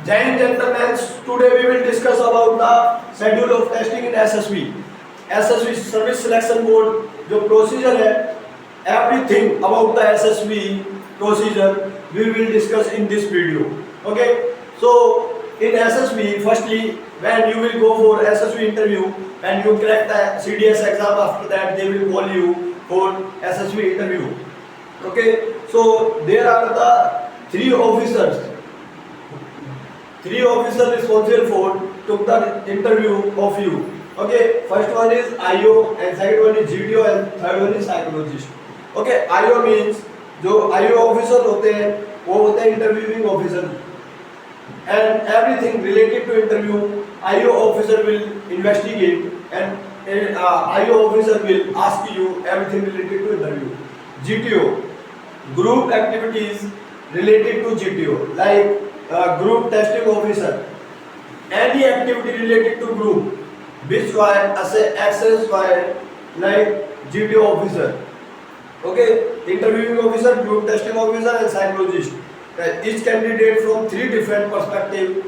Jai Hind gentlemen, today we will discuss about the schedule of testing in SSB. SSB Service Selection Board जो procedure है, everything about the SSB procedure we will discuss in this video. Okay, so in SSB, firstly, when you will go for SSB interview, when you crack the CDS exam, after that they will call you for SSB interview. Okay, so there are the three officers responsible for took the interview of you. Okay, first one is IO and second one is GTO and third one is psychologist. Okay, IO means जो IO officer होते हैं वो होते हैं interviewing officer and everything related to interview IO officer will investigate and IO officer will ask you everything related to interview. GTO group activities related to GTO like group testing officer, any activity related to group which was access by like GTO officer. Okay, interviewing officer, group testing officer and psychologist. Each candidate from three different perspectives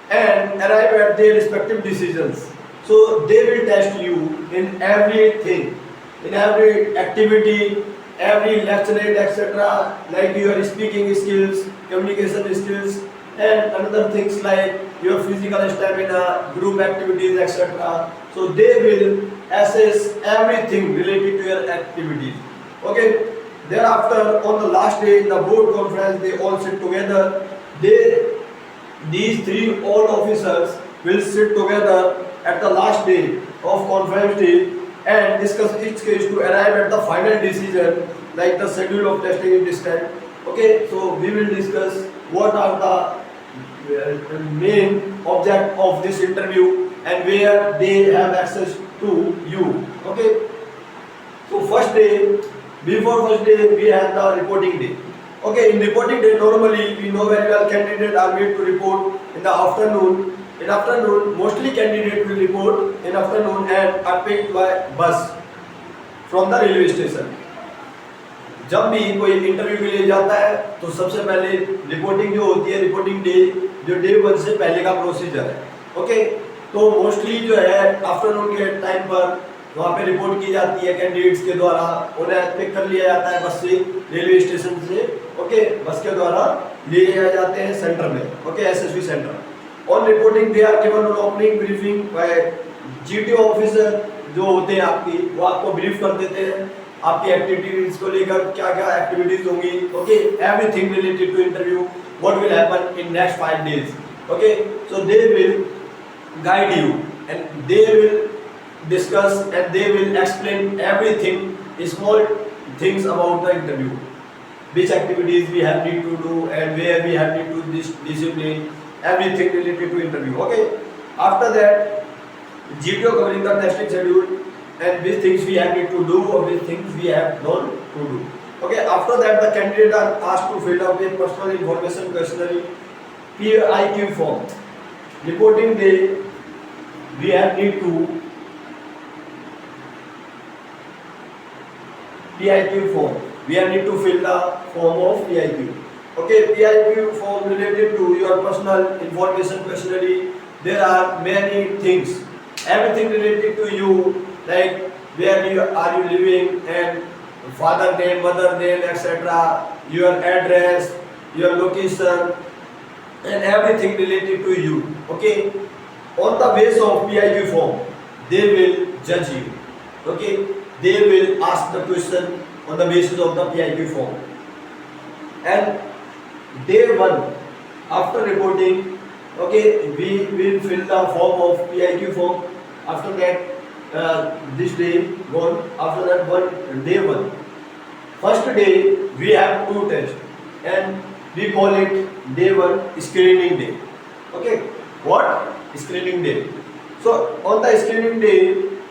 and arrive at their respective decisions. So they will test you in everything, in every activity, every lecturate, etc. Like your speaking skills, communication skills, and another things like your physical stamina, group activities, etc. So they will assess everything related to your activities. Okay. Thereafter, on the last day in the board conference, they all sit together. These three all officers will sit together at the last day of conference day and discuss each case to arrive at the final decision, like the schedule of testing in this time. Okay, so we will discuss what are the main object of this interview and where they have access to you. Okay, so first day. Before first day, we have the reporting day. Okay, in reporting day, normally we know very well candidates are made to report in the afternoon. In afternoon, mostly candidates will report in afternoon and are picked by bus from the railway station. जब भी कोई interview के लिए जाता है तो सबसे पहले रिपोर्टिंग जो होती है, रिपोर्टिंग डे जो डे 1 से पहले का प्रोसीजर है. ओके, तो मोस्टली जो है आफ्टरनून के टाइम पर वहाँ पे रिपोर्ट की जाती है कैंडिडेट्स के द्वारा. उन्हें पिक कर लिया जाता है बस से, रेलवे स्टेशन से. ओके, बस के द्वारा ले जाते हैं सेंटर में. Okay, SSB centre. On reporting they are given opening briefing by GTO officer जो होते हैं आपकी, वो आपको ब्रीफ कर देते हैं आपकी एक्टिविटीज को लेकर, क्या क्या एक्टिविटीज होंगी. Okay, everything related to interview, what will happen in next 5 days. Okay, so they will guide you and they will discuss and they will explain everything, small things about the interview, which activities we have need to do and where we have need to discipline, everything related to interview. Okay, after that GTO covering the testing schedule and which things we have need to do or which things we have not to do. Okay, after that the candidates are asked to fill out a personal information questionnaire, PIQ form. Reporting day we have need to PIQ form. We have need to fill the form of PIQ. Okay, PIQ form related to your personal information questionnaire. There are many things, everything related to you, like where are you living and father name, mother name, etc. Your address, your location, and everything related to you. Okay, on the basis of PIQ form they will judge you. Okay, they will ask the question on the basis of the PIQ form. And day 1 after reporting, okay, we will fill the form of PIQ form. After that this day gone, after that day 1 first day we have 2 tests and we call it day 1 screening day. Okay, what? Screening day. So on the screening day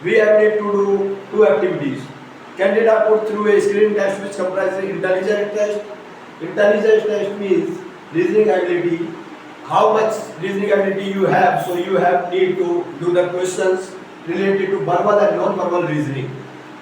we have need to do 2 activities. Candidate are put through a screening test which comprises intelligence test. Intelligence test means reasoning ability, how much reasoning ability you have. So you have need to do the questions related to verbal and non-verbal reasoning.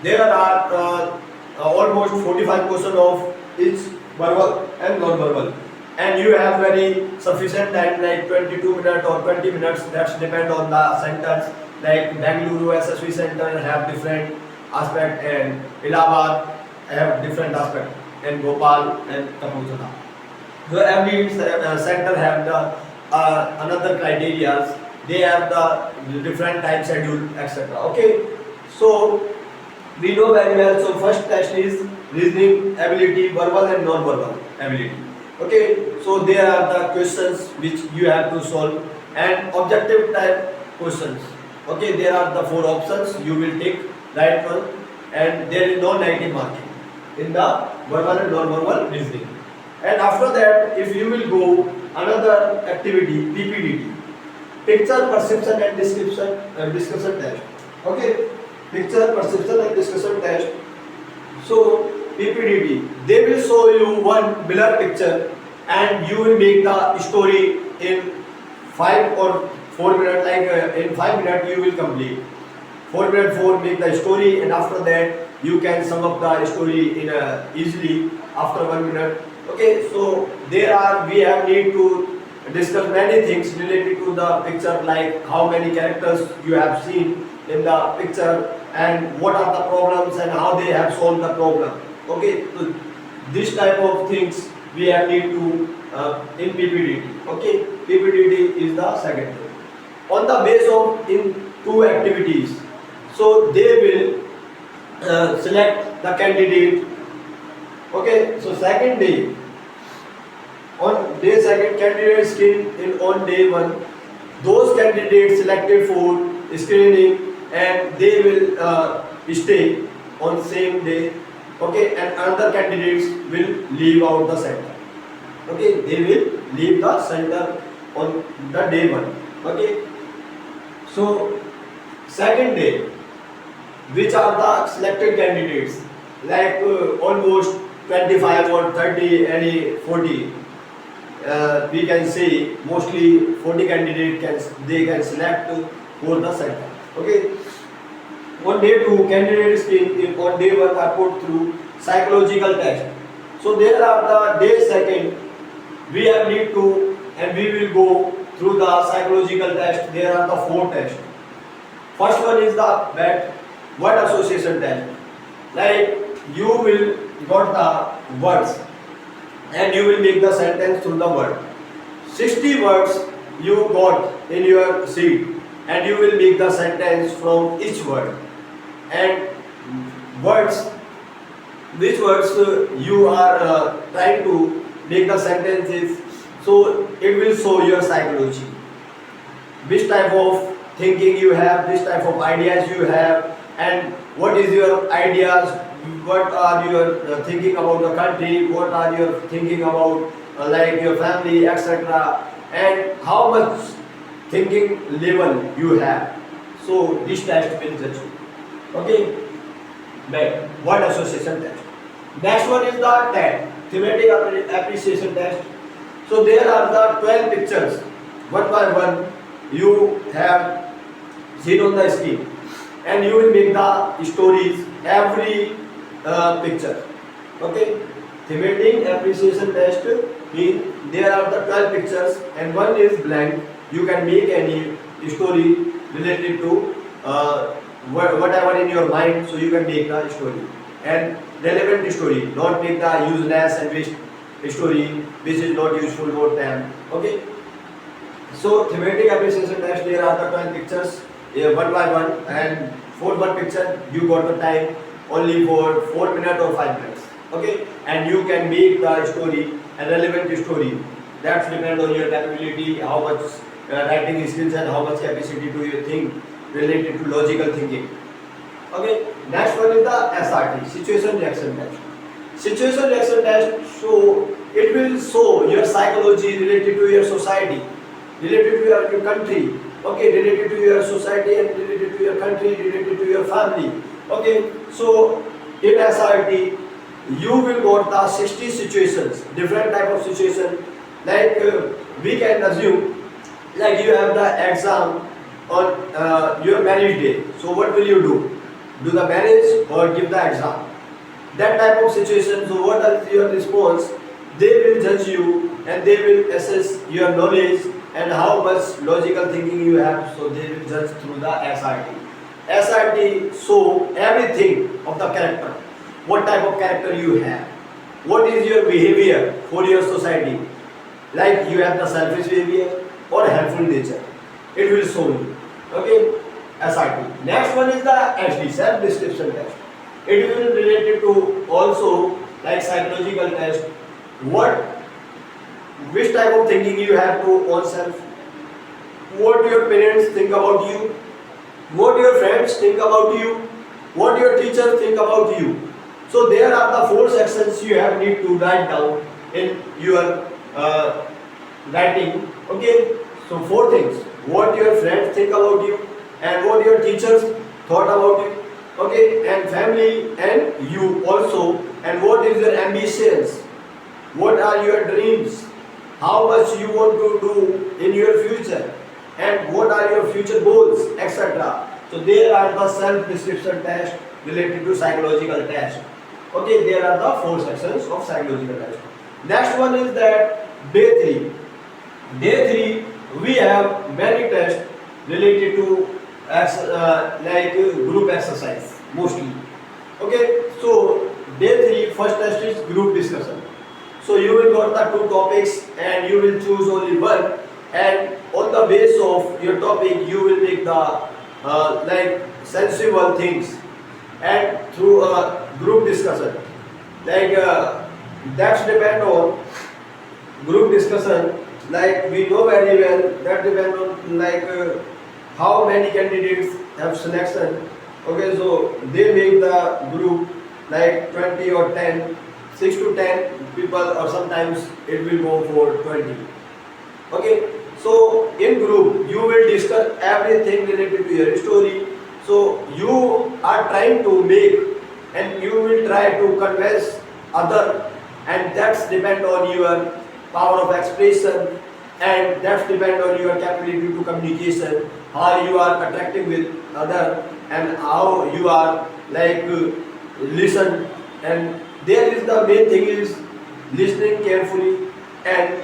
There are almost 45 questions of each verbal and non-verbal. and you have very sufficient time like 22 minutes or 20 minutes, that's depend on the centers. Like Bangalore SSV center have different aspect, and Allahabad have different aspect, and Bhopal and Kapurthala. So every center have the another criteria. They have the different time schedule, etc. Okay, so we know very well. So first test is reasoning ability, verbal and non-verbal ability. Okay, so there are the questions which you have to solve, and objective type questions. Okay, there are the four options. You will take right one, and there is no negative marking in the verbal and non-verbal reasoning. And after that, if you will go another activity, PPDT, picture perception and discussion test. Okay, picture perception and discussion test. So PPDT, they will show you one blur picture, and you will make the story in 5 or 4 minutes. Like in 5 minutes you will complete. 4 minutes 4 make the story, and after that you can sum up the story in easily after 1 minute. Okay, so we have need to discuss many things related to the picture, like how many characters you have seen in the picture, and what are the problems and how they have solved the problem. Okay, so this type of things we have need to in PPDT. Okay, PPDT is the second thing. On the base of in two activities, so they will select the candidate. Okay, so second day, on day second, candidate screen in on day one. Those candidates selected for screening, and they will stay on same day. Okay, and other candidates will leave out the center. Okay, they will leave the center on the day one. Okay, so second day, which are the selected candidates, like almost 25 or 30, any 40. We can say mostly 40 candidates can select for the center. Okay. On day 2, candidates on day 1 are put through psychological test. So there are the day second. We have need to, and we will go through the psychological test. There are the 4 tests. First one is the word association test. Like you will got the words, and you will make the sentence through the word. 60 words you got in your sheet, and you will make the sentence from each word. And words, which words you are trying to make the sentences, so it will show your psychology. Which type of thinking you have, which type of ideas you have, and what is your ideas, what are your thinking about the country, what are your thinking about like your family, etc., and how much thinking level you have. So this test will judge you. Okay, back word association test. Next one is the TAT, thematic appreciation test. So there are the 12 pictures, one by one you have seen on the screen, and you will make the stories every picture. Okay, thematic appreciation test means there are the 12 pictures and one is blank. You can make any story related to whatever in your mind, so you can make the story, and relevant story, not make the useless and waste story which is not useful for them. Okay, so thematic appreciation test, there are the 12 pictures one by one, and for one picture you got the time only for 4 minutes or 5 minutes. Okay, and you can make the story a relevant story. That's depend on your capability, how much writing skills and how much capacity do you think related to logical thinking. Okay, next one is the SRT, situation reaction test. Situation reaction test, so it will show your psychology related to your society, related to your country. Okay, related to your society and related to your country, related to your family. Okay, so in SRT you will got the 60 situations, different type of situation. Like we can assume, like you have the exam on your marriage day. So what will you do? Do the marriage or give the exam? That type of situation. So what is your response? They will judge you and they will assess your knowledge and how much logical thinking you have. So they will judge through the SRT. SRT show everything of the character. What type of character you have. What is your behavior for your society. Like you have the selfish behavior or helpful nature. It will show you. Okay. SRT. Next one is the SD, self-description test. It will be related to also like psychological test. Which type of thinking you have to oneself? What your parents think about you? What your friends think about you? What your teachers think about you? So there are the four sections you have need to write down in your writing. Okay. So four things. What your friends think about you, and what your teachers thought about you, okay, and family and you also, and what is your ambitions, what are your dreams, how much you want to do in your future, and what are your future goals, etc. So there are the self-description test related to psychological test. Okay, there are the four sections of psychological test. Next one is that day 3. Day 3 we have many tests related to group exercise mostly. Okay, so day 3 first test is group discussion. So you will got the two topics and you will choose only one, and on the base of your topic you will make the sensible things, and through a group discussion that's depend on group discussion. Like we know very well that depend on how many candidates have selection. Okay, so they make the group like 20 or 10, 6 to 10 people, or sometimes it will go for 20. Okay, so in group you will discuss everything related to your story. So you are trying to make and you will try to convince other, and that's depend on your power of expression, and that's depend on your capability to communication, how you are attracting with other, and how you are listen. And there is the main thing is listening carefully and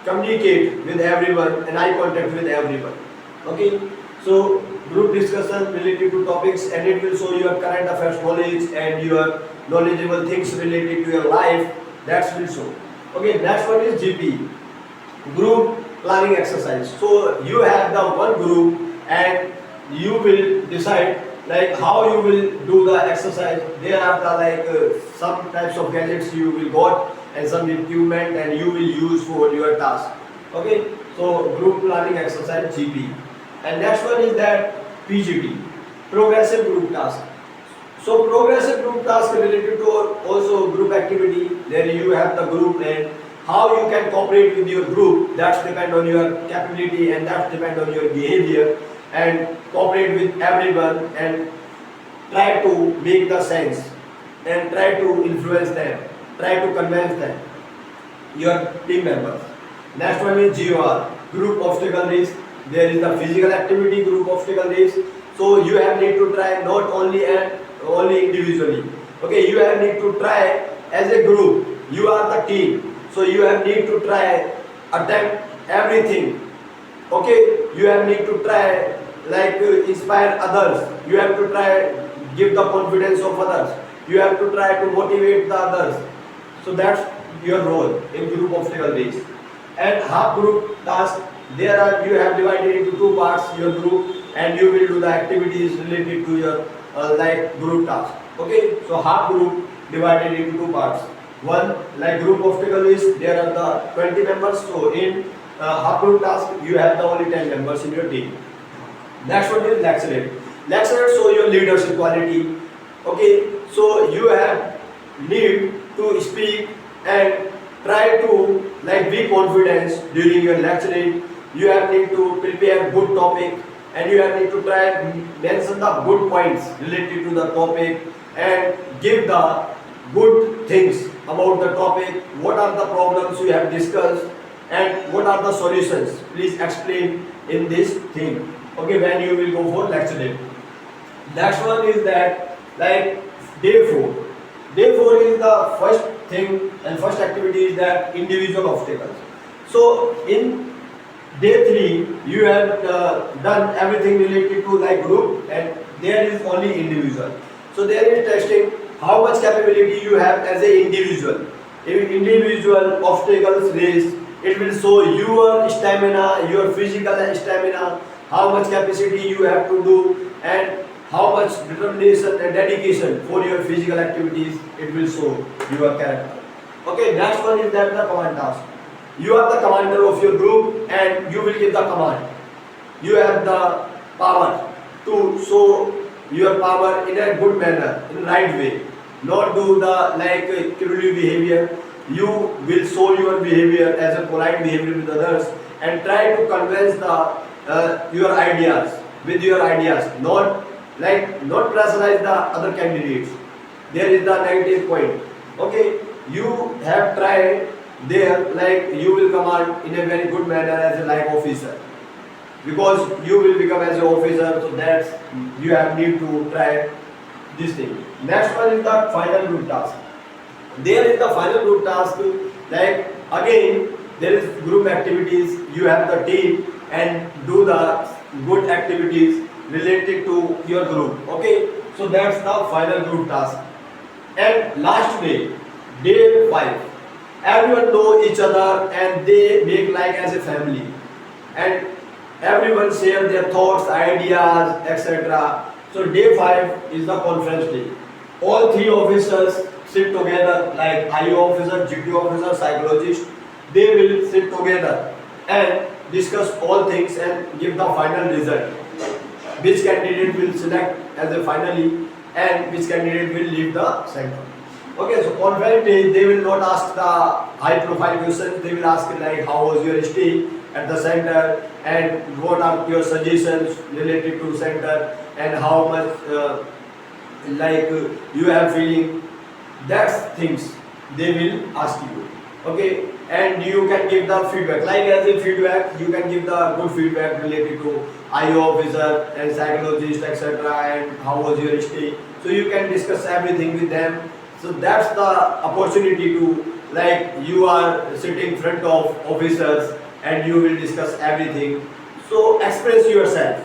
communicate with everyone and eye contact with everyone. Okay, so group discussion related to topics, and it will show your current affairs knowledge and your knowledgeable things related to your life. That will show. Okay, next one is GP, group planning exercise. So you have the one group and you will decide how you will do the exercise. There are the some types of gadgets you will got and some equipment and you will use for your task. Okay, so group planning exercise GP. And next one is that PGT, progressive group task. So progressive group task related to also group activity. There you have the group and how you can cooperate with your group. That's depend on your capability and that's depend on your behavior, and cooperate with everyone and try to make the sense and try to influence them, try to convince them, your team members. Next one is GOR, group obstacle race. There is the physical activity group obstacle race. So you have need to try not only only individually. Okay, you have need to try as a group. You are the team. So you have need to try attempt everything. Okay, you have need to try inspire others. You have to try give the confidence of others. You have to try to motivate the others. So that's your role in group obstacle race. And half group task, there are you have divided into two parts your group, and you will do the activities related to your group task. Okay, so half group divided into two parts. One group obstacle race, there are the 20 members. So in half group task you have the only 10 members in your team. Next one is lecturate. Lecturate show your leadership quality. Okay, so you have need to speak and try to be confident during your lecturing. You have need to prepare good topic, and you have need to try mention the good points related to the topic and give the good things about the topic. What are the problems you have discussed and what are the solutions? Please explain in this thing. Okay, when you will go for lecturing. Next one is that day 4. Day 4 is the first thing and first activity is that individual obstacles. So in day 3 you have done everything related to like group, and there is only individual. So there is testing how much capability you have as a individual. If individual obstacles race, it will show your stamina, your physical stamina, how much capacity you have to do, and how much determination and dedication for your physical activities. It will show your character. Okay, next one is that the command task. You are the commander of your group and you will give the command. You have the power to show your power in a good manner, in right way. Not do the like cruel behavior. You will show your behavior as a polite behavior with others and try to convince the your ideas with your ideas. Not pressurize the other candidates. There is the negative point. Okay, you have tried there like you will command in a very good manner as a like officer, because you will become as an officer, so that's you have need to try this thing. Next one is the final group task. There is the final group task, like again there is group activities. You have the team and do the good activities related to your group. Okay, so that's the final group task. And last day 5, everyone know each other and they make like as a family, and everyone share their thoughts, ideas, etc. So day 5 is the conference day. All 3 officers sit together, like IO officer, GTO officer, psychologist. They will sit together and discuss all things and give the final result. Which candidate will select as a finally and which candidate will leave the center. Okay, so conference day they will not ask the high profile questions. They will ask like how was your stay at the center and what are your suggestions related to center and how much you have feeling. That's things they will ask you. Okay, and you can give the feedback. Like as a feedback, you can give the good feedback related to IO officer and psychologist, etc. and how was your stay. So you can discuss everything with them. So that's the opportunity to like you are sitting in front of officers and you will discuss everything. So express yourself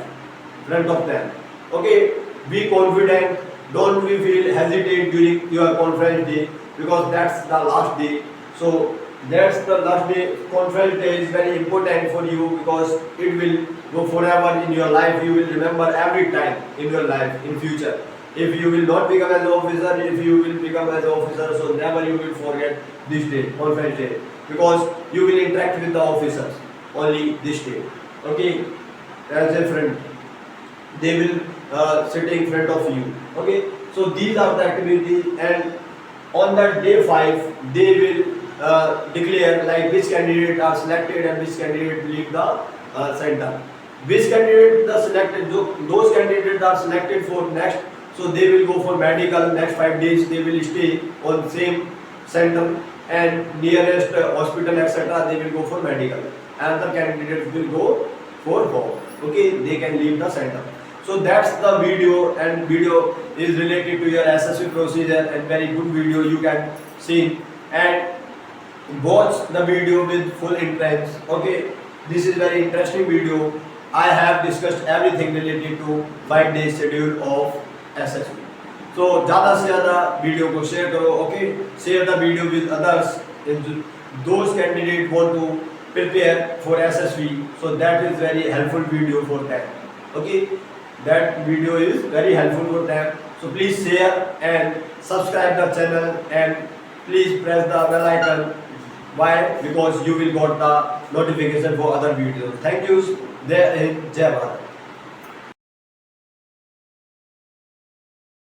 in front of them. Okay, be confident. Don't be feel hesitate during your conference day, because that's the last day. So that's the last day. Conference day is very important for you because it will go forever in your life. You will remember every time in your life in future. If you will not become as an officer, if you will become as an officer, so never you will forget this day, conference day, because you will interact with the officers only this day. Okay, as a friend, they will sit in front of you. Okay, so these are the activities, and on that day 5, they will declare like which candidate are selected and which candidate leave the center. Which candidate are selected? Those candidates are selected for next. So they will go for medical. Next 5 days they will stay on same center and nearest hospital, etc. They will go for medical. Another candidate will go for home. Okay, they can leave the center. So that's the video, and video is related to your SSV procedure and very good video you can see and watch the video with full interest. Okay, this is very interesting video. I have discussed everything related to 5 day schedule of SSV. So ज़्यादा से ज़्यादा video को share करो. Okay, share the video with others. Those candidates want to prepare for SSV, so that is very helpful video for them. Okay, that video is very helpful for them. So please share and subscribe the channel and please press the bell icon. Why? Because you will got the notification for other videos. Thank you. Jai Hind, Jai Bharat.